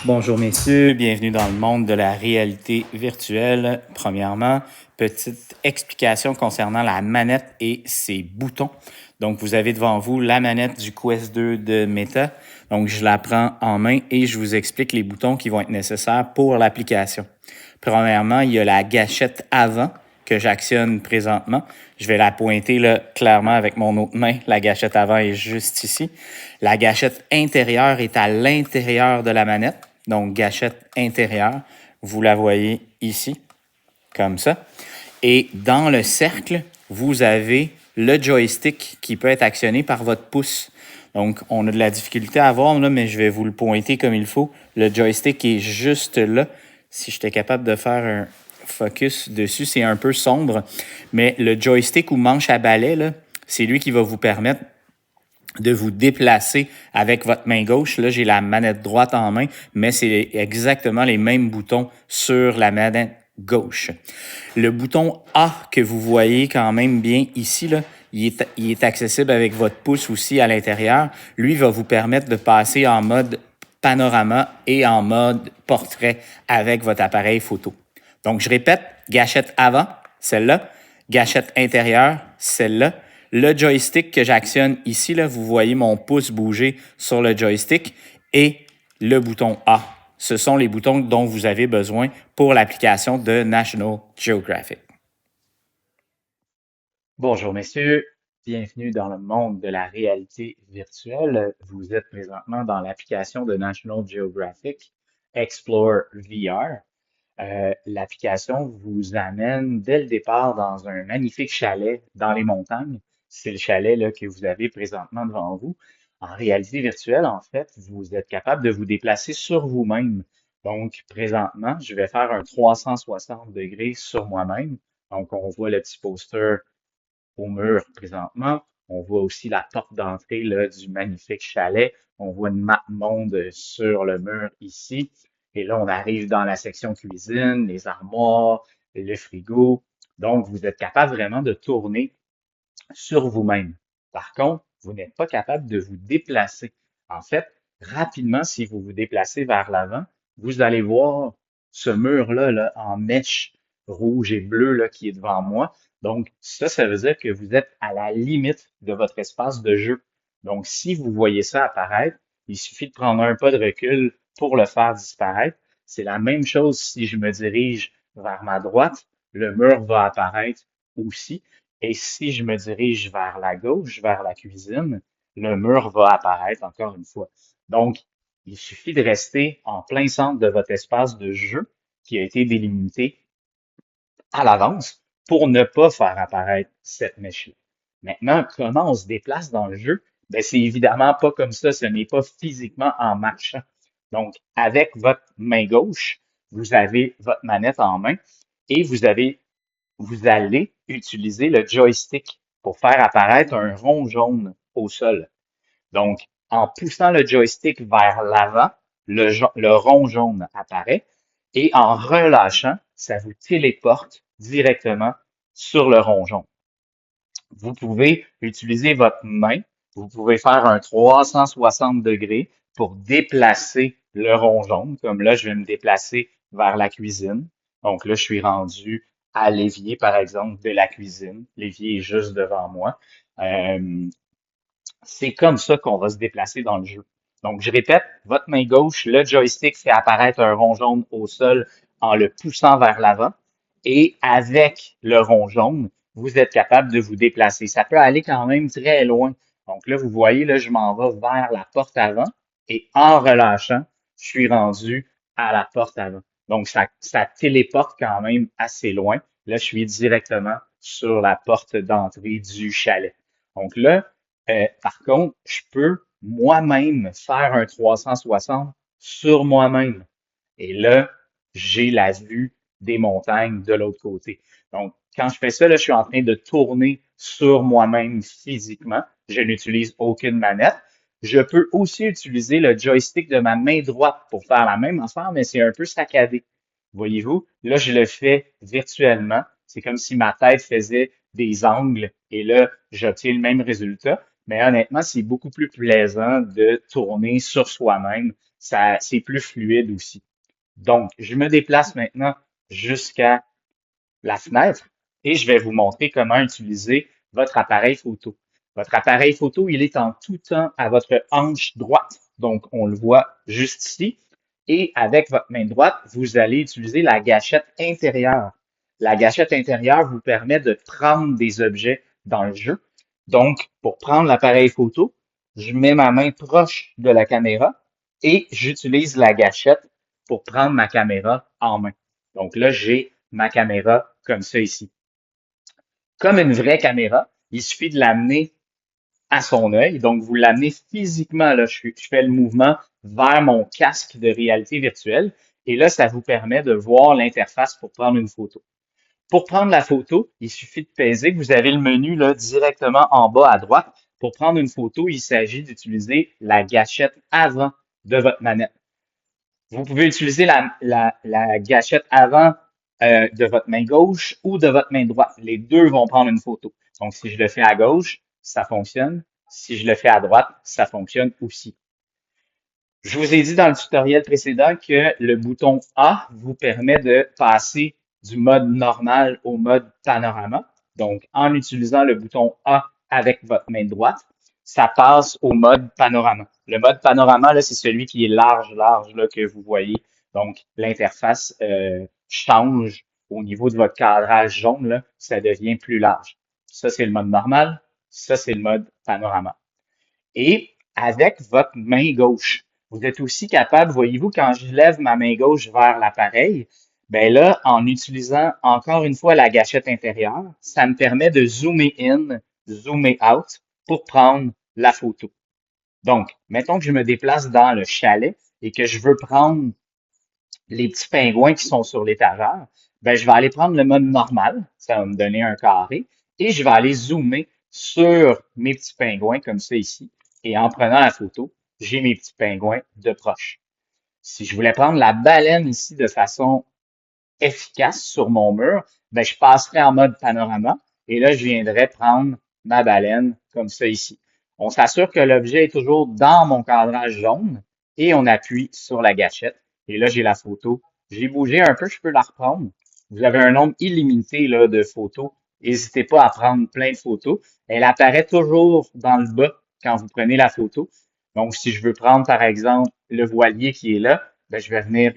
Bonjour messieurs, bienvenue dans le monde de la réalité virtuelle. Premièrement, petite explication concernant la manette et ses boutons. Donc, vous avez devant vous la manette du Quest 2 de Meta. Donc, je la prends en main et je vous explique les boutons qui vont être nécessaires pour l'application. Premièrement, il y a la gâchette avant que j'actionne présentement. Je vais la pointer là, clairement avec mon autre main. La gâchette avant est juste ici. La gâchette intérieure est à l'intérieur de la manette. Donc, gâchette intérieure, vous la voyez ici, comme ça. Et dans le cercle, vous avez le joystick qui peut être actionné par votre pouce. Donc, on a de la difficulté à voir, là, mais je vais vous le pointer comme il faut. Le joystick est juste là. Si j'étais capable de faire un focus dessus, c'est un peu sombre. Mais le joystick ou manche à balai, là, c'est lui qui va vous permettre de vous déplacer avec votre main gauche. Là, j'ai la manette droite en main, mais c'est exactement les mêmes boutons sur la manette gauche. Le bouton A que vous voyez quand même bien ici, là, il est accessible avec votre pouce aussi à l'intérieur. Lui va vous permettre de passer en mode panorama et en mode portrait avec votre appareil photo. Donc, je répète, gâchette avant, celle-là. Gâchette intérieure, celle-là. Le joystick que j'actionne ici, là, vous voyez mon pouce bouger sur le joystick et le bouton A. Ce sont les boutons dont vous avez besoin pour l'application de National Geographic. Bonjour messieurs, bienvenue dans le monde de la réalité virtuelle. Vous êtes présentement dans l'application de National Geographic Explore VR. L'application vous amène dès le départ dans un magnifique chalet dans les montagnes. C'est le chalet là, que vous avez présentement devant vous. En réalité virtuelle, en fait, vous êtes capable de vous déplacer sur vous-même. Donc, présentement, je vais faire un 360 degrés sur moi-même. Donc, on voit le petit poster au mur présentement. On voit aussi la porte d'entrée là, du magnifique chalet. On voit une map monde sur le mur ici. Et là, on arrive dans la section cuisine, les armoires, le frigo. Donc, vous êtes capable vraiment de tourner sur vous-même. Par contre, vous n'êtes pas capable de vous déplacer. En fait, rapidement, si vous vous déplacez vers l'avant, vous allez voir ce mur-là là, en mèche rouge et bleu là, qui est devant moi. Donc, ça veut dire que vous êtes à la limite de votre espace de jeu. Donc, si vous voyez ça apparaître, il suffit de prendre un pas de recul pour le faire disparaître. C'est la même chose si je me dirige vers ma droite, le mur va apparaître aussi. Et si je me dirige vers la gauche, vers la cuisine, le mur va apparaître encore une fois. Donc, il suffit de rester en plein centre de votre espace de jeu qui a été délimité à l'avance pour ne pas faire apparaître cette mèche-là. Maintenant, comment on se déplace dans le jeu? Ben, c'est évidemment pas comme ça, ce n'est pas physiquement en marchant. Donc, avec votre main gauche, vous avez votre manette en main et vous allez utiliser le joystick pour faire apparaître un rond jaune au sol. Donc, en poussant le joystick vers l'avant, le rond jaune apparaît et en relâchant, ça vous téléporte directement sur le rond jaune. Vous pouvez utiliser votre main, vous pouvez faire un 360 degrés pour déplacer le rond jaune. Comme là, je vais me déplacer vers la cuisine. Donc là, je suis rendu à l'évier, par exemple, de la cuisine. L'évier est juste devant moi. C'est comme ça qu'on va se déplacer dans le jeu. Donc, je répète, votre main gauche, le joystick fait apparaître un rond jaune au sol en le poussant vers l'avant. Et avec le rond jaune, vous êtes capable de vous déplacer. Ça peut aller quand même très loin. Donc là, vous voyez, là, je m'en vais vers la porte avant et en relâchant, je suis rendu à la porte avant. Donc, ça téléporte quand même assez loin. Là, je suis directement sur la porte d'entrée du chalet. Donc là, par contre, je peux moi-même faire un 360 sur moi-même. Et là, j'ai la vue des montagnes de l'autre côté. Donc, quand je fais ça, là, je suis en train de tourner sur moi-même physiquement. Je n'utilise aucune manette. Je peux aussi utiliser le joystick de ma main droite pour faire la même affaire, mais c'est un peu saccadé. Voyez-vous? Là, je le fais virtuellement. C'est comme si ma tête faisait des angles et là, j'obtiens le même résultat. Mais honnêtement, c'est beaucoup plus plaisant de tourner sur soi-même c'est plus fluide aussi. Donc, je me déplace maintenant jusqu'à la fenêtre et je vais vous montrer comment utiliser votre appareil photo. Votre appareil photo, il est en tout temps à votre hanche droite. Donc, on le voit juste ici. Et avec votre main droite, vous allez utiliser la gâchette intérieure. La gâchette intérieure vous permet de prendre des objets dans le jeu. Donc, pour prendre l'appareil photo, je mets ma main proche de la caméra et j'utilise la gâchette pour prendre ma caméra en main. Donc là, j'ai ma caméra comme ça ici. Comme une vraie caméra, il suffit de l'amener à son œil. Donc, vous l'amenez physiquement, là, je fais le mouvement vers mon casque de réalité virtuelle. Et là, ça vous permet de voir l'interface pour prendre une photo. Pour prendre la photo, il suffit de peser. Vous avez le menu là, directement en bas à droite. Pour prendre une photo, il s'agit d'utiliser la gâchette avant de votre manette. Vous pouvez utiliser la gâchette avant de votre main gauche ou de votre main droite. Les deux vont prendre une photo. Donc, si je le fais à gauche, ça fonctionne. Si je le fais à droite, ça fonctionne aussi. Je vous ai dit dans le tutoriel précédent que le bouton A vous permet de passer du mode normal au mode panorama. Donc, en utilisant le bouton A avec votre main droite, ça passe au mode panorama. Le mode panorama, là, c'est celui qui est large, là, que vous voyez. Donc, l'interface change au niveau de votre cadrage jaune, là, ça devient plus large. Ça, c'est le mode normal. Ça, c'est le mode panorama. Et avec votre main gauche, vous êtes aussi capable, voyez-vous, quand je lève ma main gauche vers l'appareil, ben là, en utilisant encore une fois la gâchette intérieure, ça me permet de zoomer in, zoomer out pour prendre la photo. Donc, mettons que je me déplace dans le chalet et que je veux prendre les petits pingouins qui sont sur l'étagère, ben, je vais aller prendre le mode normal, ça va me donner un carré, et je vais aller zoomer sur mes petits pingouins comme ça ici. Et en prenant la photo, j'ai mes petits pingouins de proche. Si je voulais prendre la baleine ici de façon efficace sur mon mur, ben, je passerai en mode panorama et là, je viendrai prendre ma baleine comme ça ici. On s'assure que l'objet est toujours dans mon cadrage jaune et on appuie sur la gâchette. Et là, j'ai la photo. J'ai bougé un peu, je peux la reprendre. Vous avez un nombre illimité là, de photos. N'hésitez pas à prendre plein de photos. Elle apparaît toujours dans le bas quand vous prenez la photo. Donc, si je veux prendre, par exemple, le voilier qui est là, ben, je vais venir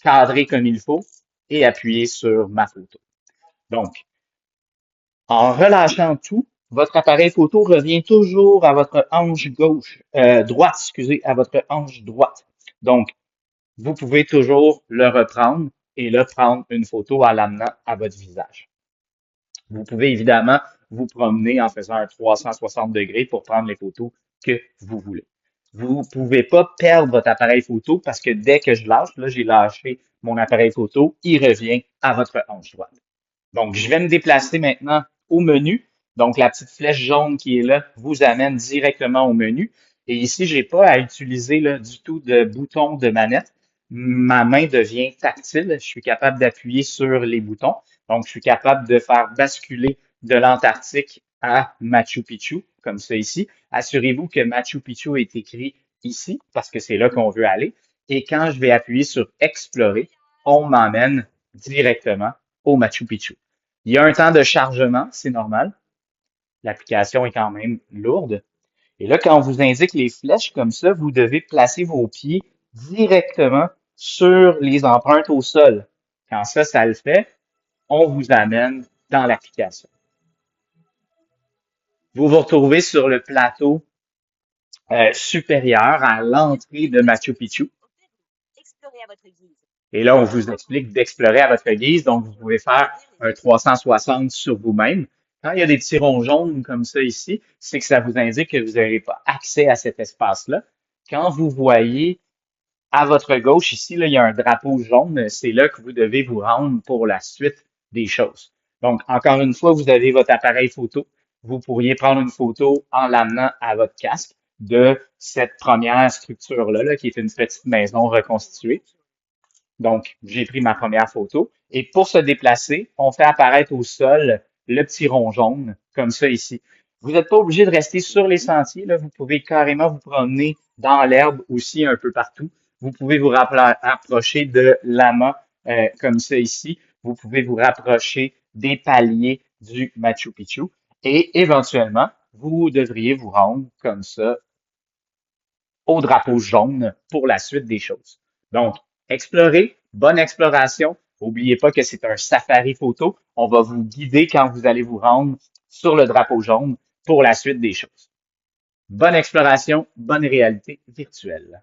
cadrer comme il faut et appuyer sur ma photo. Donc, en relâchant tout, votre appareil photo revient toujours à votre hanche gauche, droite, excusez, à votre hanche droite. Donc, vous pouvez toujours le reprendre et le prendre une photo en l'amenant à votre visage. Vous pouvez évidemment vous promener en faisant un 360 degrés pour prendre les photos que vous voulez. Vous ne pouvez pas perdre votre appareil photo parce que dès que je lâche, là, j'ai lâché mon appareil photo, il revient à votre hanche droite. Donc, je vais me déplacer maintenant au menu. Donc, la petite flèche jaune qui est là vous amène directement au menu. Et ici, j'ai pas à utiliser là, du tout de bouton de manette. Ma main devient tactile. Je suis capable d'appuyer sur les boutons. Donc, je suis capable de faire basculer de l'Antarctique à Machu Picchu, comme ça ici. Assurez-vous que Machu Picchu est écrit ici, parce que c'est là qu'on veut aller. Et quand je vais appuyer sur Explorer, on m'emmène directement au Machu Picchu. Il y a un temps de chargement, c'est normal. L'application est quand même lourde. Et là, quand on vous indique les flèches comme ça, vous devez placer vos pieds directement sur les empreintes au sol. Quand ça le fait, on vous amène dans l'application. Vous vous retrouvez sur le plateau supérieur à l'entrée de Machu Picchu. Et là, on vous explique d'explorer à votre guise. Donc, vous pouvez faire un 360 sur vous-même. Quand il y a des petits ronds jaunes comme ça ici, c'est que ça vous indique que vous n'avez pas accès à cet espace-là. Quand vous voyez à votre gauche ici, là, il y a un drapeau jaune, c'est là que vous devez vous rendre pour la suite des choses. Donc, encore une fois, vous avez votre appareil photo. Vous pourriez prendre une photo en l'amenant à votre casque de cette première structure-là, là, qui est une petite maison reconstituée. Donc, j'ai pris ma première photo. Et pour se déplacer, on fait apparaître au sol le petit rond jaune, comme ça ici. Vous n'êtes pas obligé de rester sur les sentiers, là. Vous pouvez carrément vous promener dans l'herbe aussi un peu partout. Vous pouvez vous rapprocher de Lama comme ça ici. Vous pouvez vous rapprocher des paliers du Machu Picchu et éventuellement, vous devriez vous rendre comme ça au drapeau jaune pour la suite des choses. Donc, explorer, bonne exploration. N'oubliez pas que c'est un safari photo. On va vous guider quand vous allez vous rendre sur le drapeau jaune pour la suite des choses. Bonne exploration, bonne réalité virtuelle.